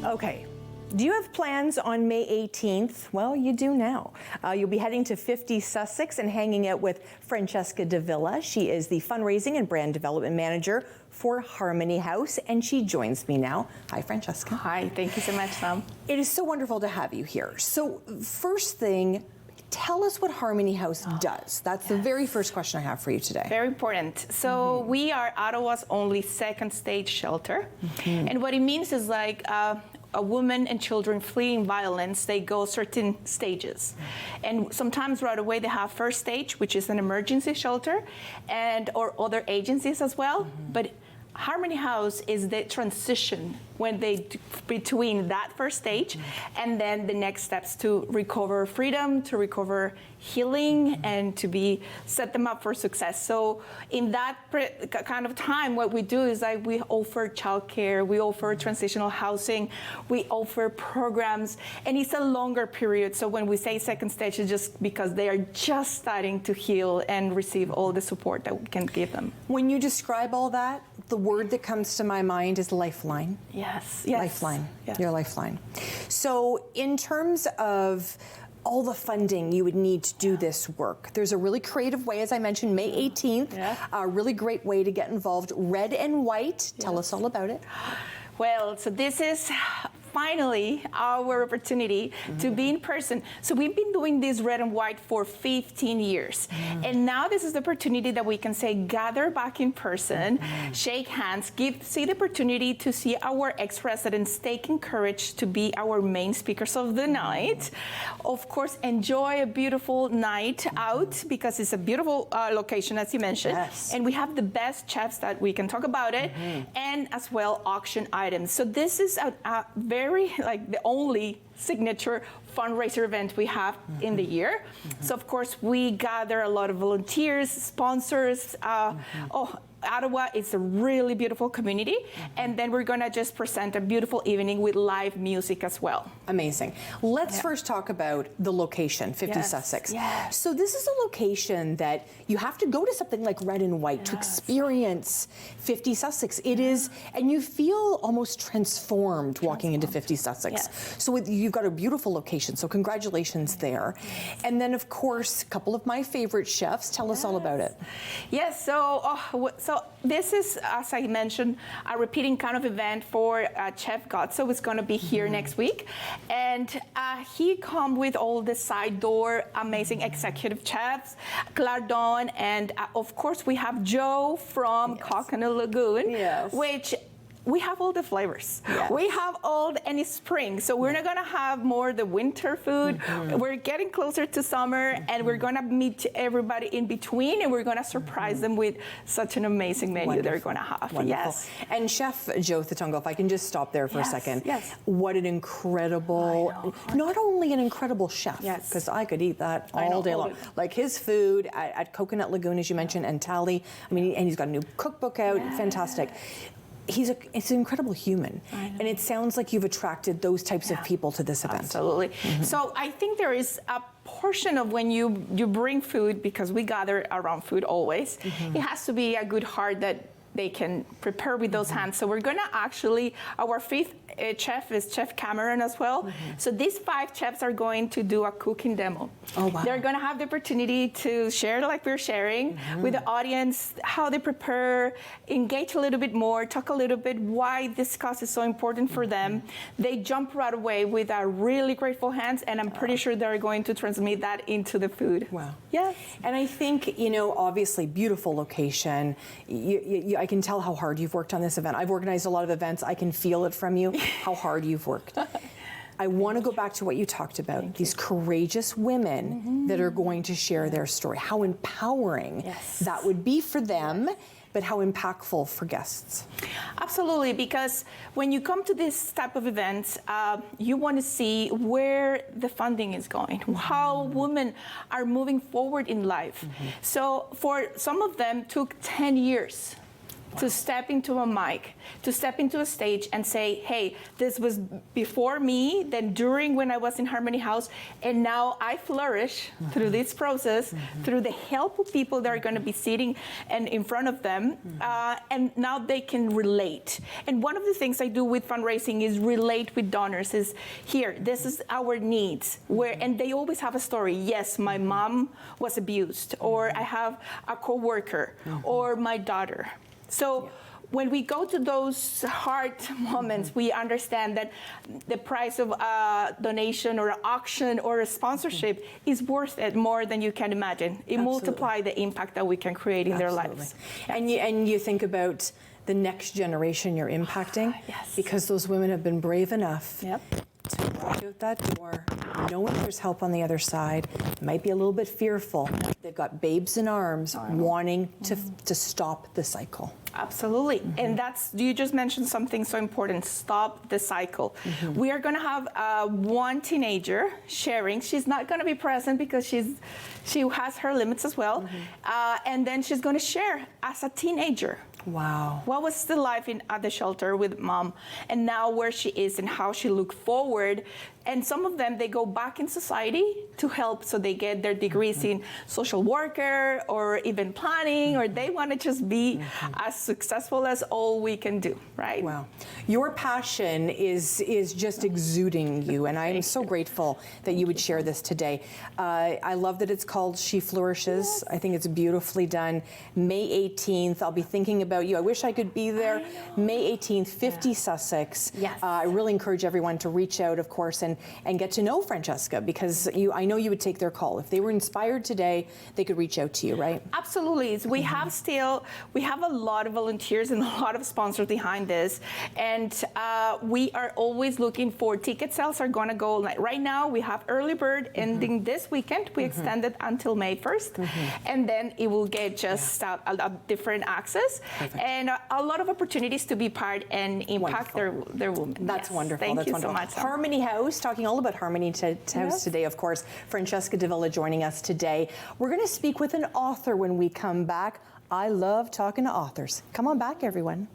Okay. Do you have plans on May 18th? Well, you do now. You'll be heading to 50 Sussex and hanging out with Francesca Davila. She is the fundraising and brand development manager for Harmony House, and she joins me now. Hi, Francesca. Hi, thank you so much, Sam. It is so wonderful to have you here. So, first thing, tell us what Harmony House does. That's the very first question I have for you today. Very important. So we are Ottawa's only second stage shelter. And what it means is like a woman and children fleeing violence, they go certain stages. And sometimes right away they have first stage, which is an emergency shelter, and or other agencies as well. But Harmony House is the transition when between that first stage and then the next steps to recover freedom, to recover healing, and to set them up for success. So in that kind of time, what we do is like we offer childcare, we offer transitional housing, we offer programs, and it's a longer period. So when we say second stage, it's just because they are just starting to heal and receive all the support that we can give them. When you describe all that, the word that comes to my mind is lifeline. Yes. Lifeline. Yes. Your lifeline. So in terms of all the funding you would need to do this work, there's a really creative way, as I mentioned, May 18th, a really great way to get involved. Red and white. Tell us all about it. Well, so this is finally our opportunity to be in person. So we've been doing this red and white for 15 years. And now this is the opportunity that we can say, gather back in person, shake hands, see the opportunity to see our ex-residents taking courage to be our main speakers of the night. Of course, enjoy a beautiful night out because it's a beautiful location, as you mentioned. Yes. And we have the best chefs that we can talk about it, and as well auction items. So this is a very the only signature fundraiser event we have in the year. So of course we gather a lot of volunteers, sponsors. Ottawa is a really beautiful community, and then we're gonna just present a beautiful evening with live music as well. Amazing. Let's first talk about the location, 50 Sussex. So this is a location that you have to go to something like red and white to experience 50 Sussex. It is, and you feel almost transformed walking into 50 Sussex. So you've got a beautiful location, so congratulations there. And then of course, a couple of my favorite chefs. Tell us all about it. Yes, so this is, as I mentioned, a repeating kind of event for Chef Gotso. It's going to be here next week. And he come with all the side door amazing executive chefs, Clardon, and of course we have Joe from Coconut Lagoon, which we have all the flavors. We have and it's spring, so we're not gonna have more the winter food. We're getting closer to summer, and we're gonna meet everybody in between, and we're gonna surprise them with such an amazing menu they're gonna have. Yes. And Chef Joe Thitongo, if I can just stop there for a second. What an incredible, not only an incredible chef, because I could eat that all day long. Like his food at Coconut Lagoon, as you mentioned, and Tally, I mean, and he's got a new cookbook out, fantastic. It's an incredible human, and it sounds like you've attracted those types of people to this event. Absolutely. So I think there is a portion of when you bring food, because we gather around food always, it has to be a good heart that they can prepare with those hands. So we're gonna our fifth chef is Chef Cameron as well. So these 5 chefs are going to do a cooking demo. They're gonna have the opportunity to share, like we're sharing, with the audience, how they prepare, engage a little bit more, talk a little bit why this cause is so important for them. They jump right away with a really grateful hands, and I'm pretty sure they're going to transmit that into the food. Yes. And I think, obviously beautiful location. I can tell how hard you've worked on this event. I've organized a lot of events. I can feel it from you, how hard you've worked. I want to go back to what you talked about, these courageous women that are going to share their story. How empowering that would be for them, but how impactful for guests. Absolutely, because when you come to this type of events, you want to see where the funding is going, how women are moving forward in life. So for some of them, took 10 years to step into a mic, to step into a stage and say, hey, this was before me, then during when I was in Harmony House, and now I flourish through this process, through the help of people that are going to be sitting and in front of them, and now they can relate. And one of the things I do with fundraising is relate with donors. Is here, this is our needs, and they always have a story. Yes, my mom was abused, or I have a coworker, or my daughter. So when we go to those hard moments, we understand that the price of a donation or an auction or a sponsorship is worth it more than you can imagine. It multiplies the impact that we can create in their lives. And you think about the next generation you're impacting, because those women have been brave enough to walk out that door, knowing there's help on the other side, might be a little bit fearful. They've got babes in arms wanting to stop the cycle. Absolutely. And you just mentioned something so important, stop the cycle. We are going to have one teenager sharing. She's not going to be present because she has her limits as well. And then she's going to share as a teenager. Wow. What was the life at the shelter with mom, and now where she is and how she looked forward. And some of them, they go back in society to help, so they get their degrees in social worker or event planning, or they want to just be as successful as all we can do, right? Wow. Your passion is just exuding you, and I am so grateful that you would share this today. I love that it's called She Flourishes. I think it's beautifully done. May 18th, I'll be thinking about you. I wish I could be there. May 18th, 50 Sussex. Yes. I really encourage everyone to reach out, of course, and get to know Francesca, because I know you would take their call. If they were inspired today, they could reach out to you, right? Absolutely. We have a lot of volunteers and a lot of sponsors behind this, and we are always looking for ticket sales are going to go, like right now we have early bird ending this weekend. We extended until May 1st, and then it will get just a different access. Perfect. And a lot of opportunities to be part and impact their women. That's wonderful. Thank That's you wonderful. so much. Harmony House, talking all about Harmony House today, of course. Francesca Davila joining us today. We're going to speak with an author when we come back. I love talking to authors. Come on back, everyone.